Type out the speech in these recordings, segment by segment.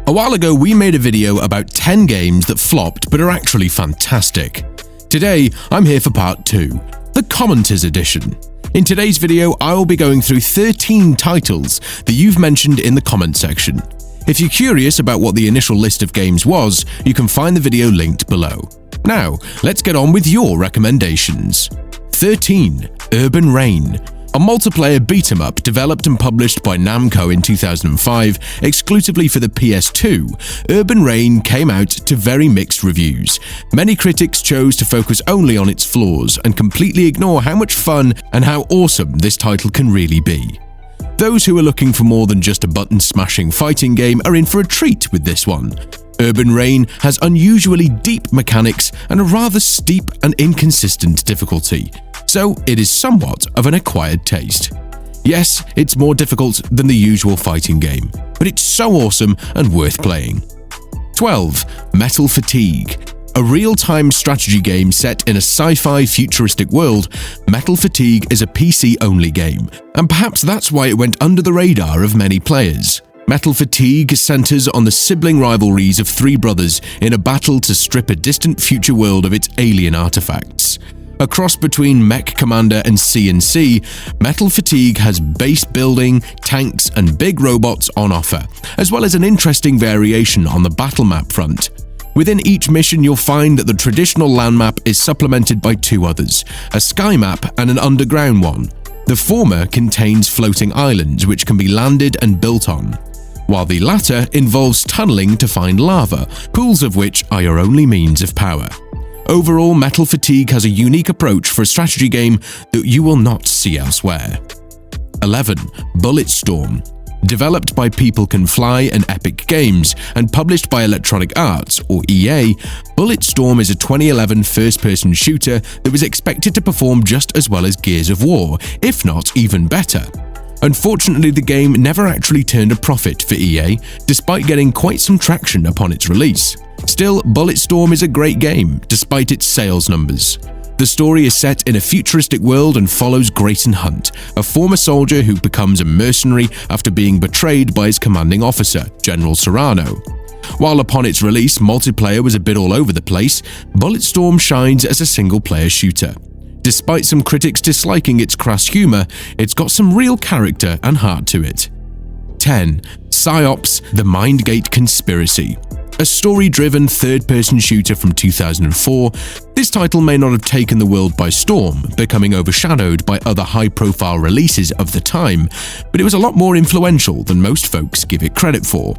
A while ago, we made a video about 10 games that flopped but are actually fantastic. Today, I'm here for part 2, the Commenters Edition. In today's video, I will be going through 13 titles that you've mentioned in the comment section. If you're curious about what the initial list of games was, you can find the video linked below. Now, let's get on with your recommendations. 13. Urban Reign. A multiplayer beat-em-up developed and published by Namco in 2005 exclusively for the PS2, Urban Reign came out to very mixed reviews. Many critics chose to focus only on its flaws and completely ignore how much fun and how awesome this title can really be. Those who are looking for more than just a button-smashing fighting game are in for a treat with this one. Urban Reign has unusually deep mechanics and a rather steep and inconsistent difficulty, so it is somewhat of an acquired taste. Yes, it's more difficult than the usual fighting game, but it's so awesome and worth playing. 12. Metal Fatigue. A real-time strategy game set in a sci-fi futuristic world, Metal Fatigue is a PC-only game, and perhaps that's why it went under the radar of many players. Metal Fatigue centers on the sibling rivalries of three brothers in a battle to strip a distant future world of its alien artifacts. A cross between Mech Commander and C&C, Metal Fatigue has base building, tanks, and big robots on offer, as well as an interesting variation on the battle map front. Within each mission, you'll find that the traditional land map is supplemented by two others, a sky map and an underground one. The former contains floating islands which can be landed and built on, while the latter involves tunneling to find lava, pools of which are your only means of power. Overall, Metal Fatigue has a unique approach for a strategy game that you will not see elsewhere. 11. Bulletstorm. Developed by People Can Fly and Epic Games and published by Electronic Arts, or EA, Bulletstorm is a 2011 first-person shooter that was expected to perform just as well as Gears of War, if not even better. Unfortunately, the game never actually turned a profit for EA, despite getting quite some traction upon its release. Still, Bulletstorm is a great game, despite its sales numbers. The story is set in a futuristic world and follows Grayson Hunt, a former soldier who becomes a mercenary after being betrayed by his commanding officer, General Serrano. While upon its release, multiplayer was a bit all over the place, Bulletstorm shines as a single-player shooter. Despite some critics disliking its crass humor, it's got some real character and heart to it. 10. Psi-Ops, The Mindgate Conspiracy. A story-driven third-person shooter from 2004, this title may not have taken the world by storm, becoming overshadowed by other high-profile releases of the time, but it was a lot more influential than most folks give it credit for.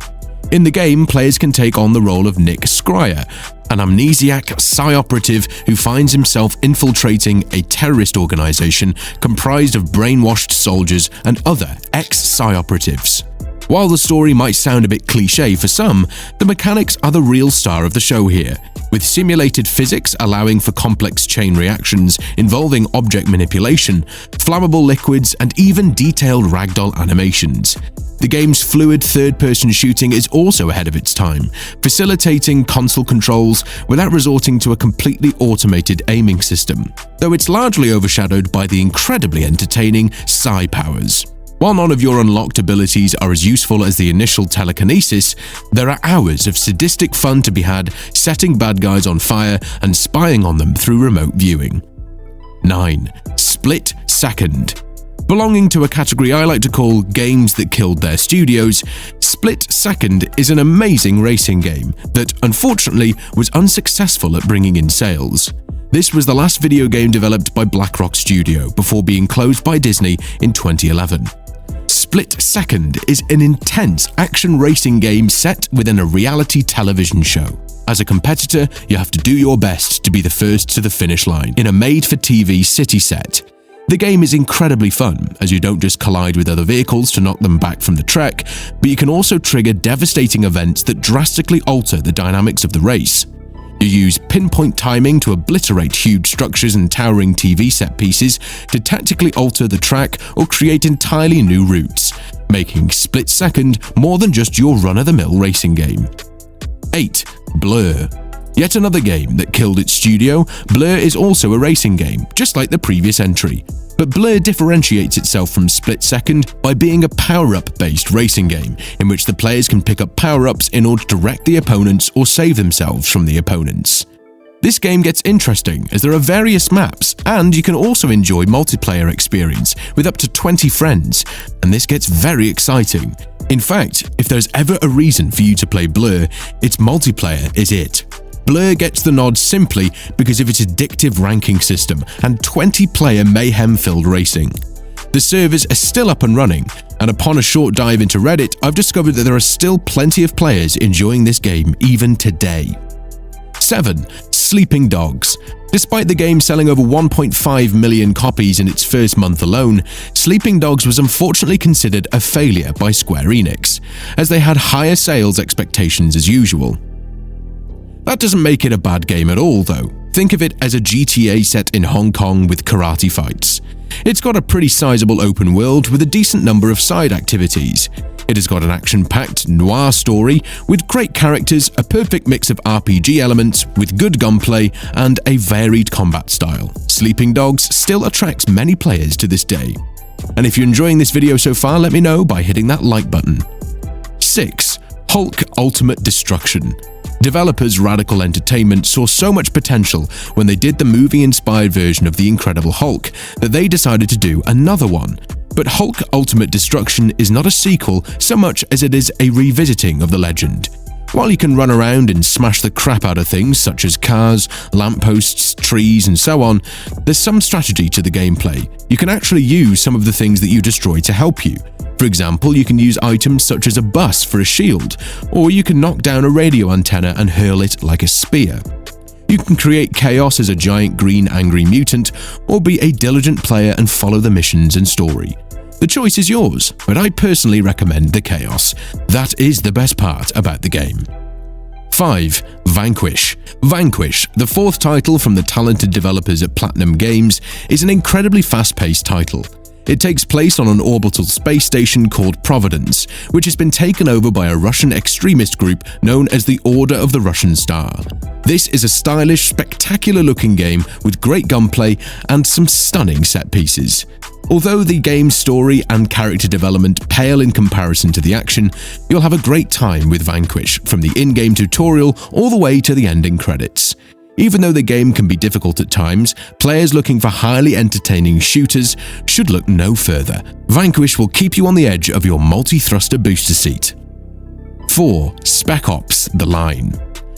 In the game, players can take on the role of Nick Scryer, an amnesiac Psi-operative who finds himself infiltrating a terrorist organization comprised of brainwashed soldiers and other ex-Psi-operatives. While the story might sound a bit cliché for some, the mechanics are the real star of the show here, with simulated physics allowing for complex chain reactions involving object manipulation, flammable liquids, and even detailed ragdoll animations. The game's fluid third-person shooting is also ahead of its time, facilitating console controls without resorting to a completely automated aiming system, though it's largely overshadowed by the incredibly entertaining Psi powers. While none of your unlocked abilities are as useful as the initial telekinesis, there are hours of sadistic fun to be had setting bad guys on fire and spying on them through remote viewing. 9. Split Second. Belonging to a category I like to call games that killed their studios, Split Second is an amazing racing game that, unfortunately, was unsuccessful at bringing in sales. This was the last video game developed by BlackRock Studio before being closed by Disney in 2011. Split Second is an intense action racing game set within a reality television show. As a competitor, you have to do your best to be the first to the finish line in a made-for-TV city set. The game is incredibly fun, as you don't just collide with other vehicles to knock them back from the track, but you can also trigger devastating events that drastically alter the dynamics of the race. You use pinpoint timing to obliterate huge structures and towering TV set pieces to tactically alter the track or create entirely new routes, making Split Second more than just your run-of-the-mill racing game. 8. Blur. Yet another game that killed its studio, Blur is also a racing game, just like the previous entry. but Blur differentiates itself from Split Second by being a power-up based racing game, in which the players can pick up power-ups in order to wreck the opponents or save themselves from the opponents. This game gets interesting as there are various maps, and you can also enjoy multiplayer experience with up to 20 friends, and this gets very exciting. In fact, if there's ever a reason for you to play Blur, its multiplayer is it. Blur gets the nod simply because of its addictive ranking system and 20-player mayhem-filled racing. The servers are still up and running, and upon a short dive into Reddit, I've discovered that there are still plenty of players enjoying this game even today. 7. Sleeping Dogs. Despite the game selling over 1.5 million copies in its first month alone, Sleeping Dogs was unfortunately considered a failure by Square Enix, as they had higher sales expectations as usual. That doesn't make it a bad game at all, though. Think of it as a GTA set in Hong Kong with karate fights. It's got a pretty sizable open world with a decent number of side activities. It has got an action-packed noir story with great characters, a perfect mix of RPG elements with good gunplay, and a varied combat style. Sleeping Dogs still attracts many players to this day. And if you're enjoying this video so far, let me know by hitting that like button. 6. Hulk Ultimate Destruction. Developers Radical Entertainment saw so much potential when they did the movie-inspired version of The Incredible Hulk that they decided to do another one. But Hulk Ultimate Destruction is not a sequel so much as it is a revisiting of the legend. While you can run around and smash the crap out of things such as cars, lampposts, trees, and so on, there's some strategy to the gameplay. You can actually use some of the things that you destroy to help you. For example, you can use items such as a bus for a shield, or you can knock down a radio antenna and hurl it like a spear. You can create chaos as a giant green angry mutant, or be a diligent player and follow the missions and story. The choice is yours, but I personally recommend the chaos. That is the best part about the game. 5. Vanquish. Vanquish, the fourth title from the talented developers at Platinum Games, is an incredibly fast-paced title. It takes place on an orbital space station called Providence, which has been taken over by a Russian extremist group known as the Order of the Russian Star. This is a stylish, spectacular-looking game with great gunplay and some stunning set pieces. Although the game's story and character development pale in comparison to the action, you'll have a great time with Vanquish, from the in-game tutorial all the way to the ending credits. Even though the game can be difficult at times, players looking for highly entertaining shooters should look no further. Vanquish will keep you on the edge of your multi-thruster booster seat. 4. Spec Ops: The Line.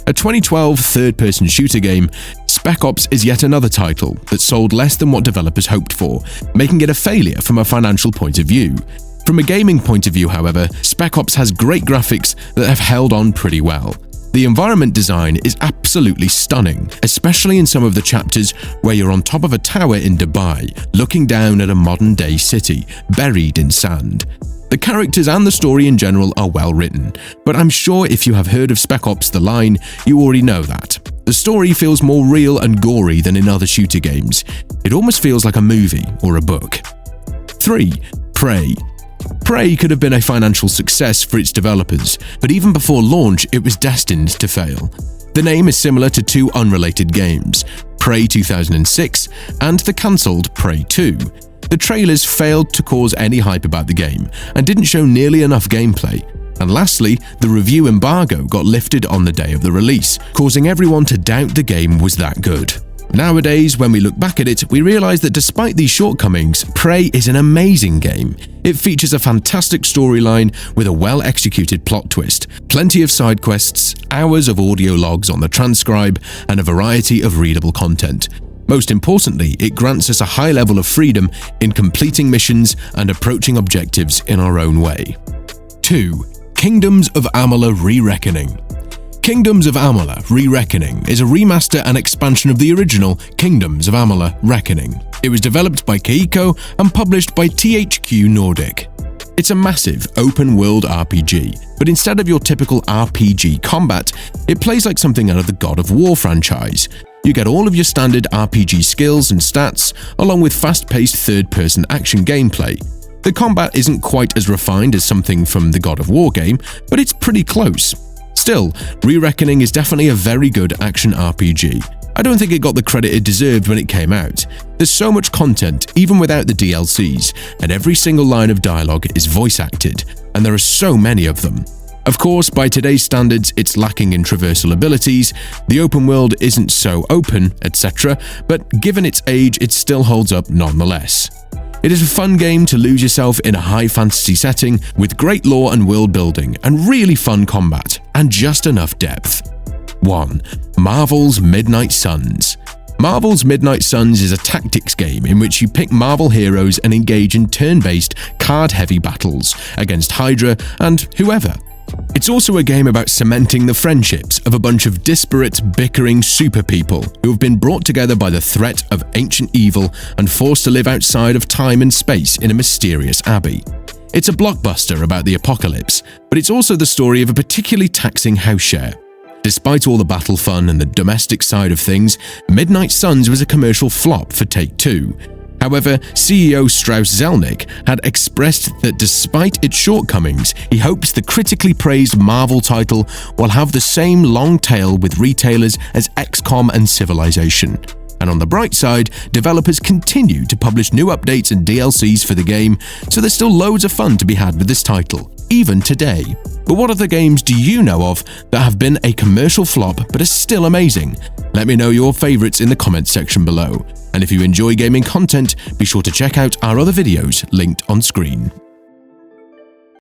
A 2012 third-person shooter game, Spec Ops is yet another title that sold less than what developers hoped for, making it a failure from a financial point of view. From a gaming point of view, however, Spec Ops has great graphics that have held on pretty well. The environment design is absolutely stunning, especially in some of the chapters where you're on top of a tower in Dubai, looking down at a modern-day city, buried in sand. The characters and the story in general are well written, but I'm sure if you have heard of Spec Ops: The Line, you already know that. The story feels more real and gory than in other shooter games. It almost feels like a movie or a book. 3. Prey. Prey could have been a financial success for its developers, but even before launch it was destined to fail. The name is similar to two unrelated games, Prey 2006 and the cancelled Prey 2. The trailers failed to cause any hype about the game and didn't show nearly enough gameplay. And lastly, the review embargo got lifted on the day of the release, causing everyone to doubt the game was that good. Nowadays, when we look back at it, we realize that despite these shortcomings, Prey is an amazing game. It features a fantastic storyline with a well-executed plot twist, plenty of side quests, hours of audio logs on the transcribe, and a variety of readable content. Most importantly, it grants us a high level of freedom in completing missions and approaching objectives in our own way. 2. Kingdoms of Amalur Re-Reckoning. Kingdoms of Amalur: Re-Reckoning is a remaster and expansion of the original Kingdoms of Amalur: Reckoning. It was developed by Keiko and published by THQ Nordic. It's a massive, open-world RPG, but instead of your typical RPG combat, it plays like something out of the God of War franchise. You get all of your standard RPG skills and stats, along with fast-paced third-person action gameplay. The combat isn't quite as refined as something from the God of War game, but it's pretty close. Still, Re-Reckoning is definitely a very good action RPG. I don't think it got the credit it deserved when it came out. There's so much content, even without the DLCs, and every single line of dialogue is voice acted, and there are so many of them. Of course, by today's standards, it's lacking in traversal abilities, the open world isn't so open, etc., but given its age, it still holds up nonetheless. It is a fun game to lose yourself in a high fantasy setting with great lore and world building, and really fun combat, and just enough depth. 1. Marvel's Midnight Suns. Marvel's Midnight Suns is a tactics game in which you pick Marvel heroes and engage in turn-based, card-heavy battles against Hydra and whoever. It's also a game about cementing the friendships of a bunch of disparate, bickering super people who have been brought together by the threat of ancient evil and forced to live outside of time and space in a mysterious abbey. It's a blockbuster about the apocalypse, but it's also the story of a particularly taxing house share. Despite all the battle fun and the domestic side of things, Midnight Suns was a commercial flop for Take-Two. However, CEO Strauss Zelnick had expressed that despite its shortcomings, he hopes the critically praised Marvel title will have the same long tail with retailers as XCOM and Civilization. And on the bright side, developers continue to publish new updates and DLCs for the game, so there's still loads of fun to be had with this title, even today. But what other games do you know of that have been a commercial flop but are still amazing? Let me know your favorites in the comments section below. And if you enjoy gaming content, be sure to check out our other videos linked on screen.